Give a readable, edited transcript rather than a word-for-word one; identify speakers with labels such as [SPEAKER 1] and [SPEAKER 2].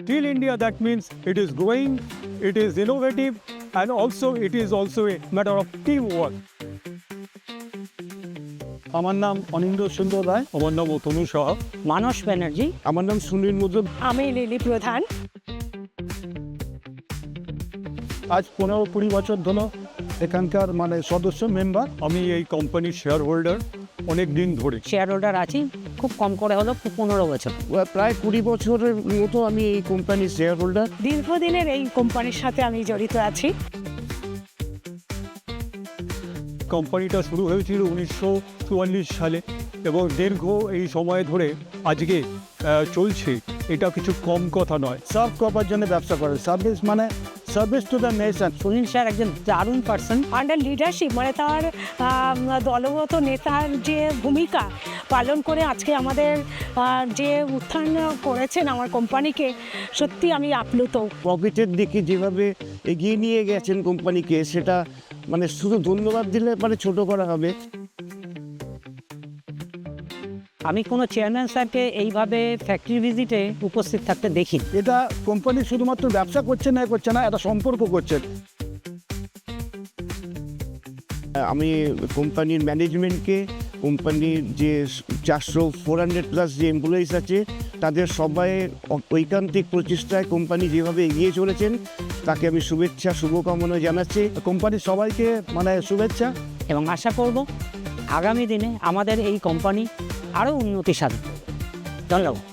[SPEAKER 1] Steel India, that means it is growing, it is innovative, and also it is also a matter of teamwork.
[SPEAKER 2] আমার নাম অনিন্দ্য সুন্দর রায়।
[SPEAKER 1] আমার নাম তনু সাহা।
[SPEAKER 3] মানস ব্যানার্জি।
[SPEAKER 2] আমার নাম সুনীল মুদ্র।
[SPEAKER 4] আমি লিলি প্রধান।
[SPEAKER 2] আজ 15-20 বছর ধরে এখানকার সদস্য মেম্বার।
[SPEAKER 1] আমি এই কোম্পানির শেয়ার হোল্ডার অনেক দিন ধরে।
[SPEAKER 3] শেয়ার হোল্ডার আছি খুব কম করে হলো 15 বছর।
[SPEAKER 2] প্রায় 20 বছরের মতো আমি এই কোম্পানির শেয়ার হোল্ডার।
[SPEAKER 4] দীর্ঘদিনের এই কোম্পানির সাথে আমি জড়িত আছি।
[SPEAKER 1] কোম্পানিটা শুরু হয়েছিল 1944 সালে এবং দীর্ঘ এই সময় ধরে আজকে চলছে, এটা কিছু কম কথা নয়।
[SPEAKER 2] সার্ভ করবার জন্য ব্যবসা করে, service to the nation.
[SPEAKER 3] Sunil sir একজন দারুণ পার্সন।
[SPEAKER 4] আন্ডার লিডারশিপ তার দলগত নেতার যে ভূমিকা পালন করে আজকে আমাদের যে উত্থান করেছেন আমার কোম্পানিকে, সত্যি আমি আপ্লুত।
[SPEAKER 2] প্রফিটের দিকে যেভাবে এগিয়ে নিয়ে গেছেন কোম্পানিকে, সেটা শুধু ধন্যবাদ দিলে ছোট করা হবে।
[SPEAKER 3] আমি কোনো চেয়ারম্যান স্যারকে এইভাবে ফ্যাক্টরি ভিজিটে উপস্থিত থাকতে দেখি।
[SPEAKER 2] এটা কোম্পানি শুধুমাত্র ব্যবসা করছে না, এটা সম্পর্ক করছে। আমি কোম্পানির ম্যানেজমেন্টকে, কোম্পানির যে 400-400+ যে এমপ্লয়িজ আছে, তাদের সবাই ঐকান্তিক প্রচেষ্টায় কোম্পানি যেভাবে এগিয়ে চলেছেন তাকে আমি শুভেচ্ছা শুভকামনা জানাচ্ছি। কোম্পানির সবাইকে শুভেচ্ছা
[SPEAKER 3] এবং আশা করব আগামী দিনে আমাদের এই কোম্পানি আরও উন্নতি সাধন। ধন্যবাদ।